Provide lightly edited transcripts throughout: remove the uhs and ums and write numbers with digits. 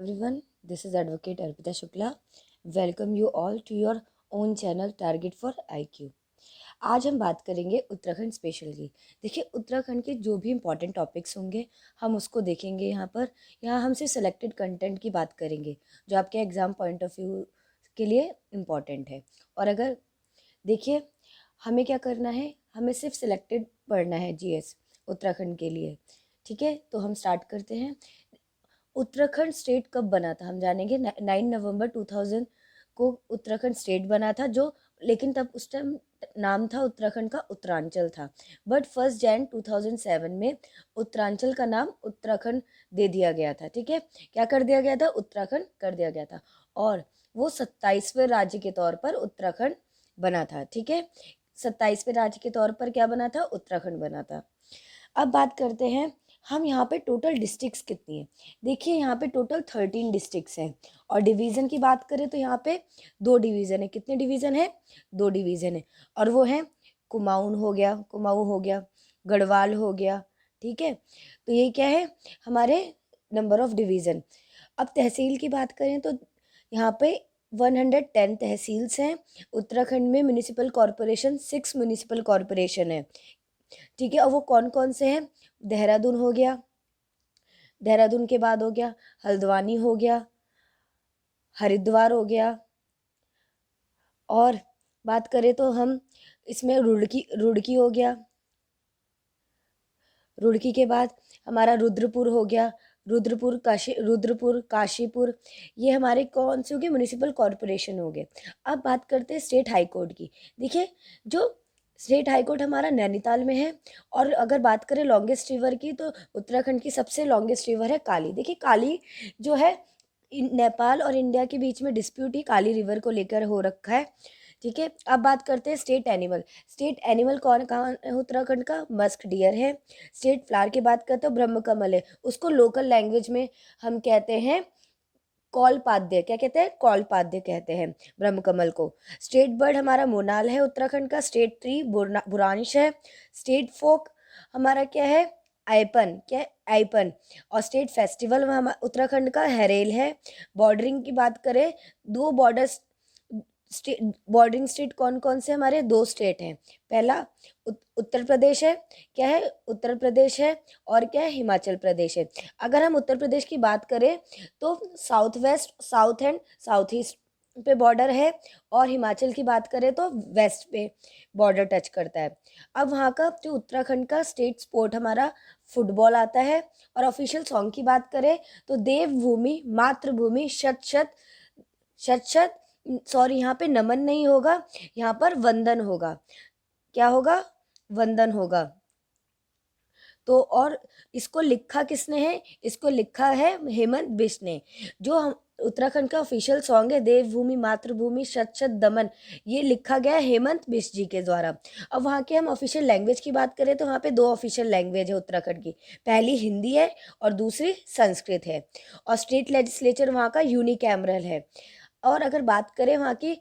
Everyone, this is Advocate Arpita Shukla. Welcome you all to your own channel Target for IQ. आज हम बात करेंगे Uttarakhand special की। देखिए, उत्तराखंड के जो भी इम्पोर्टेंट टॉपिक्स होंगे हम उसको देखेंगे। यहाँ हम सिर्फ सेलेक्टेड कंटेंट की बात करेंगे जो आपके एग्ज़ाम पॉइंट ऑफ व्यू के लिए इम्पॉर्टेंट है। और अगर देखिए, हमें क्या करना है, हमें सिर्फ सिलेक्टेड पढ़ना है जीएस उत्तराखंड के लिए। ठीक है, तो हम स्टार्ट करते हैं। उत्तराखंड स्टेट कब बना था हम जानेंगे। 9 नवंबर 2000 को उत्तराखंड स्टेट बना था, जो लेकिन तब उस टाइम नाम था उत्तराखंड का उत्तरांचल था। बट 1 जनवरी 2007 में उत्तरांचल का नाम उत्तराखंड दे दिया गया था। ठीक है, क्या कर दिया गया था, उत्तराखंड कर दिया गया था। और वो 27वें राज्य के तौर पर उत्तराखंड बना था। ठीक है, 27वें राज्य के तौर पर क्या बना था, उत्तराखंड बना था। अब बात करते हैं हम यहाँ पे टोटल डिस्ट्रिक्ट्स कितनी है। देखिए, यहाँ पे टोटल 13 डिस्ट्रिक्ट्स हैं। और डिवीज़न की बात करें तो यहाँ पे 2 डिवीज़न है। कितने डिवीज़न है, 2 डिवीज़न है। और वो है कुमाऊँ हो गया, गढ़वाल हो गया। ठीक है, तो ये क्या है, हमारे नंबर ऑफ डिवीज़न। अब तहसील की बात करें तो यहाँ पे 110 तहसील्स हैं। उत्तराखंड में म्यूनिसिपल कॉरपोरेशन 6 म्यूनिसिपल कॉरपोरेशन है। ठीक है, और वो कौन कौन से हैं, देहरादून हो गया, देहरादून के बाद हो गया हल्द्वानी हो गया, हरिद्वार हो गया। और बात करें तो हम इसमें रुड़की हो गया। रुड़की के बाद हमारा रुद्रपुर हो गया, रुद्रपुर काशीपुर। ये हमारे कौन से हो गए, म्यूनिसिपल कॉरपोरेशन हो गए। अब बात करते हैं स्टेट हाई कोर्ट की। देखिए, जो स्टेट हाई कोर्ट हमारा नैनीताल में है। और अगर बात करें लॉन्गेस्ट रिवर की तो उत्तराखंड की सबसे लॉन्गेस्ट रिवर है काली। देखिए, काली जो है नेपाल और इंडिया के बीच में डिस्प्यूट ही काली रिवर को लेकर हो रखा है। ठीक है, अब बात करते हैं स्टेट एनिमल। स्टेट एनिमल कौन कहाँ है उत्तराखंड का, मस्क डियर है। स्टेट फ्लावर की बात करते हो ब्रह्म कमल है, उसको लोकल लैंग्वेज में हम कहते हैं कौलपाद्य। क्या कहते हैं, कौलपाद्य कहते हैं ब्रह्म कमल को। स्टेट बर्ड हमारा मोनाल है उत्तराखंड का। स्टेट ट्री बुरांश है। स्टेट फोक हमारा क्या है, आइपन। क्या है, आइपन। और स्टेट फेस्टिवल हमारा उत्तराखंड का हरेल है। बॉर्डरिंग की बात करें, दो बॉर्डरिंग स्टेट कौन कौन से, हमारे 2 स्टेट हैं। पहला उत्तर प्रदेश है। क्या है, उत्तर प्रदेश है। और क्या है, हिमाचल प्रदेश है। अगर हम उत्तर प्रदेश की बात करें तो south west, south and south east पे बॉर्डर है। और हिमाचल की बात करें तो वेस्ट पे बॉर्डर टच करता है। अब वहाँ का जो उत्तराखंड का स्टेट स्पोर्ट हमारा फुटबॉल आता है। और ऑफिशियल सॉन्ग की बात करें तो देवभूमि मातृभूमि शत शत शत शत, सॉरी यहाँ पे नमन नहीं होगा, यहाँ पर वंदन होगा। क्या होगा, वंदन होगा। तो और इसको लिखा किसने है, इसको लिखा है हेमंत बिष्ट ने। जो हम उत्तराखंड का ऑफिशियल सॉन्ग है देवभूमि मातृभूमि शत शत दमन, ये लिखा गया है हेमंत बिष्ट जी के द्वारा। अब वहाँ के हम ऑफिशियल लैंग्वेज की बात करें तो वहाँ पे 2 ऑफिशियल लैंग्वेज है उत्तराखंड की। पहली हिंदी है और दूसरी संस्कृत है। और स्टेट लेजिस्लेचर वहाँ का यूनिकैमरल है। और अगर बात करें वहाँ की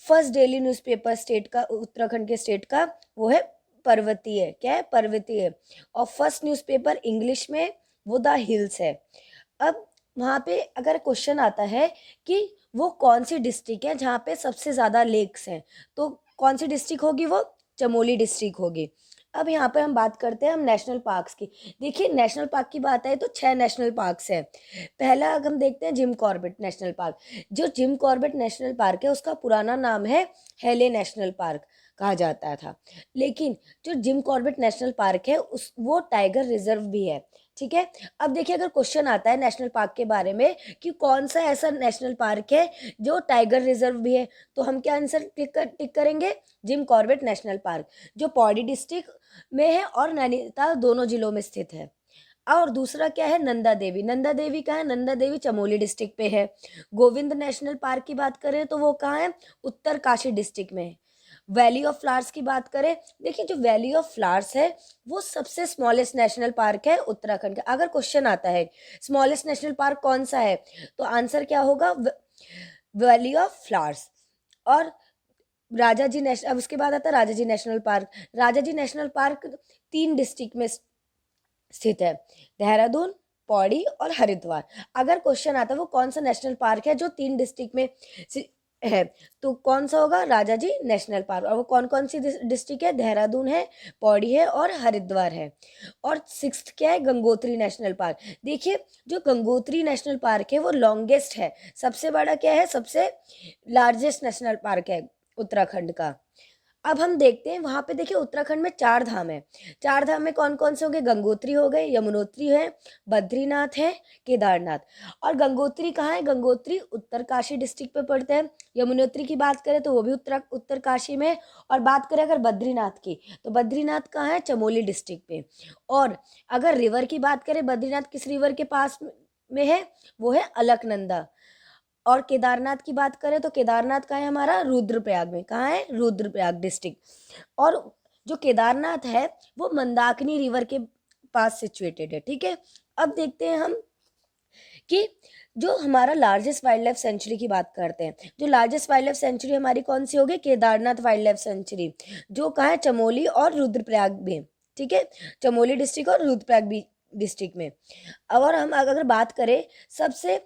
फर्स्ट डेली न्यूज़पेपर स्टेट का, उत्तराखंड के स्टेट का, वो है पर्वतीय। क्या है, पर्वतीय। और फर्स्ट न्यूज़पेपर इंग्लिश में वो द हिल्स है। अब वहाँ पे अगर क्वेश्चन आता है कि वो कौन सी डिस्ट्रिक्ट है जहाँ पे सबसे ज़्यादा लेक्स हैं, तो कौन सी डिस्ट्रिक्ट होगी, वो चमोली डिस्ट्रिक्ट होगी। अब यहाँ पर हम बात करते हैं हम नेशनल पार्क्स की। देखिए, नेशनल पार्क की बात है तो 6 नेशनल पार्क्स हैं। पहला अगर हम देखते हैं जिम कॉर्बेट नेशनल पार्क। जो जिम कॉर्बेट नेशनल पार्क है उसका पुराना नाम है हेले नेशनल पार्क कहा जाता था। लेकिन जो जिम कॉर्बेट नेशनल पार्क है उस वो टाइगर रिजर्व भी है। ठीक है, अब देखिए, अगर क्वेश्चन आता है नेशनल पार्क के बारे में कि कौन सा ऐसा नेशनल पार्क है जो टाइगर रिजर्व भी है, तो हम क्या आंसर टिक करेंगे, जिम कॉर्बेट नेशनल पार्क, जो पौड़ी डिस्ट्रिक्ट में है और नैनीताल दोनों जिलों में स्थित है। और दूसरा क्या है, नंदा देवी। नंदा देवी कहाँ है, नंदा देवी चमोली डिस्ट्रिक्ट पे है। गोविंद नेशनल पार्क की बात करें तो वो कहाँ है, उत्तरकाशी डिस्ट्रिक्ट में है। वैली ऑफ फ्लावर्स की बात करें, देखिए जो वैली ऑफ फ्लावर्स है वो सबसे स्मॉलेस्ट नेशनल पार्क है उत्तराखंड का। अगर क्वेश्चन आता है स्मॉलेस्ट नेशनल पार्क कौन सा है, तो आंसर क्या होगा, वैली ऑफ फ्लावर्स। और राजा जी नेशनल, अब उसके बाद आता है राजा जी नेशनल पार्क। राजा जी नेशनल पार्क 3 डिस्ट्रिक्ट में स्थित है, देहरादून, पौड़ी और हरिद्वार। अगर क्वेश्चन आता है वो कौन सा नेशनल पार्क है जो 3 डिस्ट्रिक्ट में है, तो कौन सा होगा? Rajaji national park. और वो कौन कौन सी डिस्ट्रिक्ट है? देहरादून है, पौड़ी है और हरिद्वार है। और 6th क्या है? Gangotri national park. देखिए जो गंगोत्री नेशनल पार्क है वो लॉन्गेस्ट है, सबसे बड़ा क्या है? सबसे लार्जेस्ट नेशनल पार्क है उत्तराखंड का। अब हम देखते हैं वहाँ पे, देखिए उत्तराखंड में 4 धाम है। 4 धाम में कौन कौन से होंगे? गंगोत्री हो गए, यमुनोत्री है, बद्रीनाथ है, केदारनाथ। और गंगोत्री कहाँ है? गंगोत्री उत्तरकाशी डिस्ट्रिक्ट पे पड़ता है। यमुनोत्री की बात करें तो वो भी उत्तरकाशी में है। और बात करें अगर बद्रीनाथ की, तो बद्रीनाथ कहाँ है? चमोली डिस्ट्रिक्ट पे। और अगर रिवर की बात करें, बद्रीनाथ किस रिवर के पास में है? वो है अलकनंदा। और केदारनाथ की बात करें तो केदारनाथ कहाँ है हमारा? रुद्रप्रयाग में। कहाँ है? रुद्रप्रयाग डिस्ट्रिक्ट। और जो केदारनाथ है वो मंदाकिनी रिवर के पास सिचुएटेड है, ठीक है। अब देखते हैं हम कि जो हमारा लार्जेस्ट वाइल्ड लाइफ सेंचुरी की बात करते हैं। जो लार्जेस्ट वाइल्ड लाइफ सेंचुरी हमारी कौन सी होगी? केदारनाथ वाइल्ड लाइफ सेंचुरी, जो कहाँ है? चमोली और रुद्रप्रयाग में, ठीक है। चमोली डिस्ट्रिक्ट और रुद्रप्रयाग भी डिस्ट्रिक्ट में। और हम अगर बात करें सबसे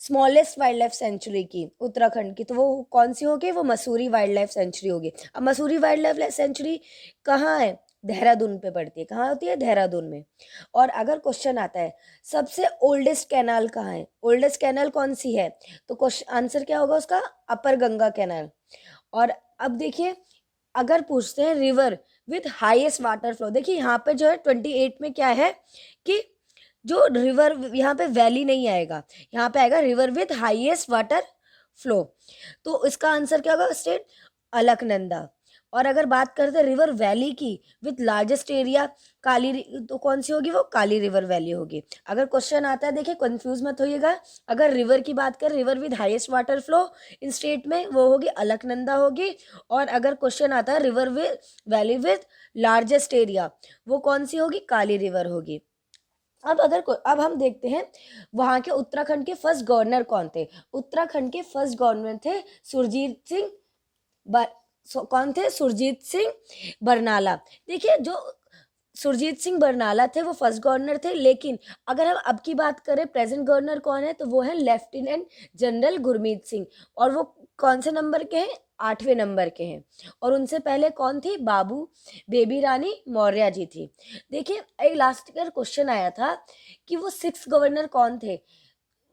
स्मॉलेस्ट वाइल्ड लाइफ सेंचुरी की उत्तराखंड की, तो वो कौन सी होगी? वो मसूरी वाइल्ड लाइफ सेंचुरी होगी। अब मसूरी वाइल्ड लाइफ सेंचुरी कहाँ है? देहरादून पे पड़ती है। कहाँ होती है? देहरादून में। और अगर क्वेश्चन आता है सबसे ओल्डेस्ट कैनाल कहाँ है? ओल्डेस्ट कैनाल कौन सी है? तो क्वेश्चन आंसर क्या होगा उसका? अपर गंगा कैनाल। और अब देखिए अगर पूछते हैं river with highest water flow, देखिए यहाँ पे जो है 28 में क्या है कि जो रिवर, यहाँ पे वैली नहीं आएगा, यहाँ पे आएगा river with highest water flow. तो इसका आंसर क्या होगा? स्टेट अलकनंदा। और अगर बात करते हैं रिवर वैली की विथ लार्जेस्ट एरिया तो कौन सी होगी? वो काली रिवर वैली होगी। अगर क्वेश्चन आता है, देखिए कंफ्यूज मत होइएगा, अगर रिवर की बात करें, river with highest water flow in state में, वो होगी अलकनंदा होगी। और अगर क्वेश्चन आता है river with valley with largest area, वो कौन सी होगी? काली रिवर होगी। अब हम देखते हैं वहां के उत्तराखंड के फर्स्ट गवर्नर कौन थे। उत्तराखंड के फर्स्ट गवर्नर थे सुरजीत सिंह कौन थे? सुरजीत सिंह बरनाला। देखिए जो सुरजीत सिंह बरनाला थे वो फर्स्ट गवर्नर थे, लेकिन अगर हम अब की बात करें प्रेजेंट गवर्नर कौन है, तो वो है लेफ्टिनेंट जनरल गुरमीत सिंह। और वो कौन से नंबर के हैं? 8वें नंबर के हैं। और उनसे पहले कौन थी? बेबी रानी मौर्य जी थी। देखिए एक लास्ट ईयर क्वेश्चन आया था कि वो 6 गवर्नर कौन थे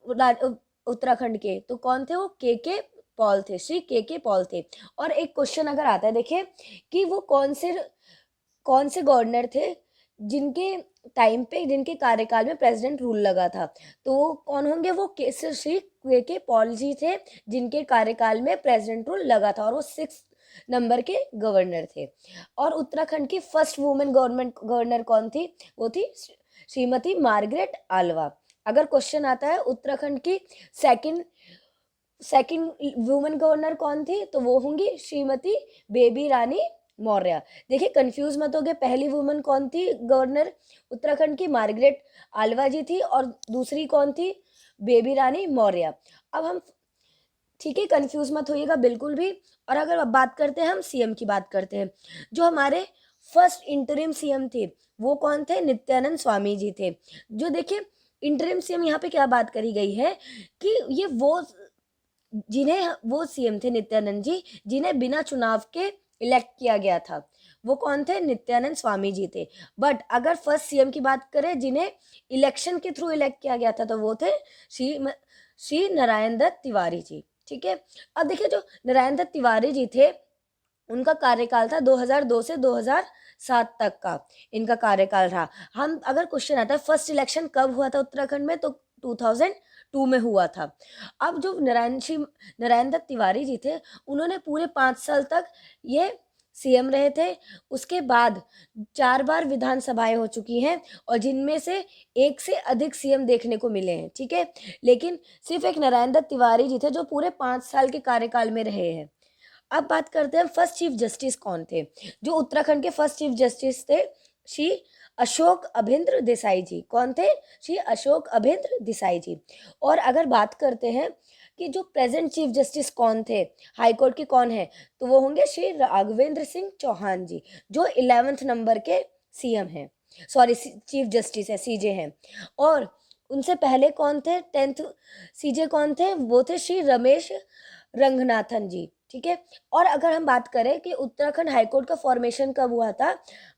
उत्तराखंड के, तो कौन थे? वो के पॉल थे, श्री के पॉल थे। और एक क्वेश्चन अगर आता है, देखिए कि वो कौन से गवर्नर थे जिनके टाइम पे, जिनके कार्यकाल में प्रेसिडेंट रूल लगा था, तो वो कौन होंगे? वो श्री के पॉल जी थे जिनके कार्यकाल में प्रेसिडेंट रूल लगा था, और वो 6 नंबर के गवर्नर थे। और उत्तराखंड की फर्स्ट वुमेन गवर्नर कौन थी? वो थी श्रीमती मार्गरेट आल्वा। अगर क्वेश्चन आता है उत्तराखंड की सेकंड वुमेन गवर्नर कौन थी, तो वो होंगी श्रीमती बेबी रानी मौर्य। देखिए कंफ्यूज मत हो गए, पहली वुमन कौन थी गवर्नर उत्तराखंड की? मार्गरेट आल्वा जी थी। और दूसरी कौन थी? बेबी रानी मौर्य। अब हम, ठीक है, कंफ्यूज मत होइएगा बिल्कुल भी। और अगर अब बात करते हैं, हम सीएम की बात करते हैं। जो हमारे फर्स्ट इंटरिम सीएम थे वो कौन थे? नित्यानंद स्वामी जी थे। जो देखिए इंटरिम सीएम यहाँ पे क्या बात करी गई है कि ये वो सीएम थे नित्यानंद जी जिन्हें बिना चुनाव के इलेक्ट किया गया था। वो कौन थे? नित्यानंद स्वामी जी थे। बट अगर फर्स्ट सीएम की बात करें जिन्हें इलेक्शन के थ्रू इलेक्ट किया गया था, तो वो थे श्री नारायण दत्त तिवारी जी, ठीक है। अब देखिए जो नारायण दत्त तिवारी जी थे उनका कार्यकाल था 2002 से 2007 तक का इनका कार्यकाल रहा। हम अगर क्वेश्चन आता है फर्स्ट इलेक्शन कब हुआ था उत्तराखंड में, तो 2002 में हुआ था। अब जो नारायण दत्त तिवारी जी थे उन्होंने पूरे 5 साल तक ये सीएम रहे थे। उसके बाद 4 बार विधानसभाएं हो चुकी हैं और जिनमें से एक से अधिक सीएम देखने को मिले हैं, ठीक है। लेकिन सिर्फ एक नारायण दत्त तिवारी जी थे जो पूरे 5 साल के कार्यकाल में रहे हैं। अब बात करते हैं फर्स्ट चीफ जस्टिस कौन थे। जो उत्तराखंड के फर्स्ट चीफ जस्टिस थे श्री अशोक अभिंद्र देसाई जी। कौन थे? श्री अशोक अभिंद्र देसाई जी। और अगर बात करते हैं कि जो प्रेजेंट चीफ जस्टिस कौन थे, हाई कोर्ट के कौन है, तो वो होंगे श्री राघवेंद्र सिंह चौहान जी, जो 11वें नंबर के सीएम हैं, सॉरी चीफ जस्टिस है, सीजे हैं। और उनसे पहले कौन थे, 10th सीजे कौन थे, वो थे श्री रमेश रंगनाथन जी, ठीक है। और अगर हम बात करें कि उत्तराखंड हाईकोर्ट का फॉर्मेशन कब हुआ था,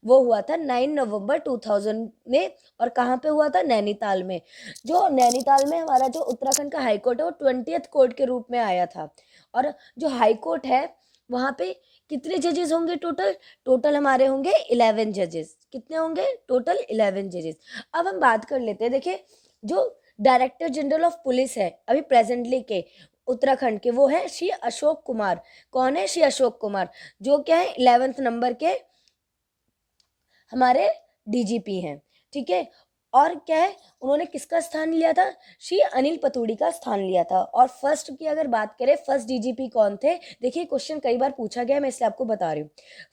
वो हुआ था 9 नवंबर 2000 में। और कहाँ पे हुआ था, नैनीताल में। जो नैनीताल में हमारा जो उत्तराखंड का हाईकोर्ट है वो 20th कोर्ट के रूप में आया था। और जो हाईकोर्ट है वहाँ पे कितने जजेस होंगे टोटल, टोटल हमारे होंगे 11 जजेस। कितने होंगे, टोटल 11 जजेस। अब हम बात कर लेते हैं, देखिए जो डायरेक्टर जनरल ऑफ पुलिस है अभी प्रेजेंटली के उत्तराखंड के, वो है श्री अशोक कुमार। कौन है, श्री अशोक कुमार, जो क्या है 11th नंबर के हमारे डीजीपी हैं, ठीक है। और क्या है, उन्होंने किसका स्थान लिया था, श्री अनिल पतौड़ी का स्थान लिया था। और फर्स्ट की अगर बात करें, फर्स्ट डीजीपी कौन थे, देखिए क्वेश्चन कई बार पूछा गया, मैं इसलिए आपको बता रही हूँ।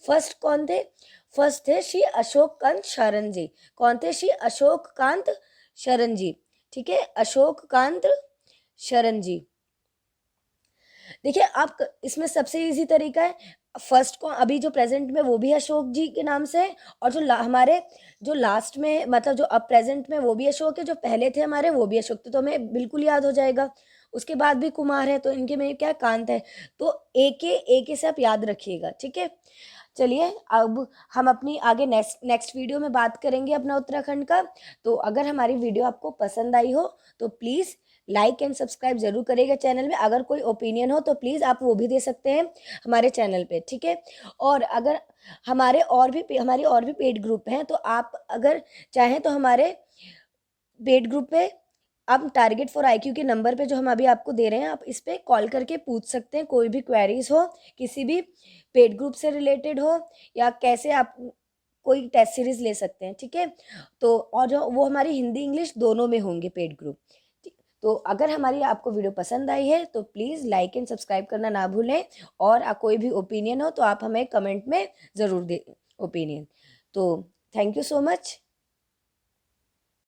फर्स्ट कौन थे, फर्स्ट थे श्री अशोक कांत शरण जी। कौन थे, श्री अशोक कांत शरण जी, ठीक है, अशोक कांत शरण जी। देखिए आप इसमें सबसे इजी तरीका है, फर्स्ट को अभी जो प्रेजेंट में वो भी अशोक जी के नाम से है, और जो हमारे जो लास्ट में मतलब जो अब प्रेजेंट में वो भी अशोक है, जो पहले थे हमारे वो भी अशोक थे, तो हमें बिल्कुल याद हो जाएगा। उसके बाद भी कुमार है, तो इनके में क्या कांत है, तो एक के से आप याद रखिएगा, ठीक है। चलिए अब हम अपनी आगे नेक्स्ट नेक्स्ट वीडियो में बात करेंगे अपना उत्तराखंड का। तो अगर हमारी वीडियो आपको पसंद आई हो तो प्लीज़ लाइक एंड सब्सक्राइब जरूर करिएगा चैनल में। अगर कोई ओपिनियन हो तो प्लीज़ आप वो भी दे सकते हैं हमारे चैनल पे, ठीक है। और अगर हमारी और भी पेड ग्रुप हैं, तो आप अगर चाहें तो हमारे पेड ग्रुप पे आप टारगेट फॉर आईक्यू के नंबर पे जो हम अभी आपको दे रहे हैं, आप इस पे कॉल करके पूछ सकते हैं, कोई भी क्वेरीज हो, किसी भी पेड ग्रुप से रिलेटेड हो, या कैसे आप कोई टेस्ट सीरीज ले सकते हैं, ठीक है। तो और जो वो हमारी हिंदी इंग्लिश दोनों में होंगे पेड ग्रुप। तो अगर हमारी आपको वीडियो पसंद आई है तो प्लीज़ लाइक एंड सब्सक्राइब करना ना भूलें। और कोई भी ओपिनियन हो तो आप हमें कमेंट में ज़रूर दें ओपिनियन। तो थैंक यू सो मच।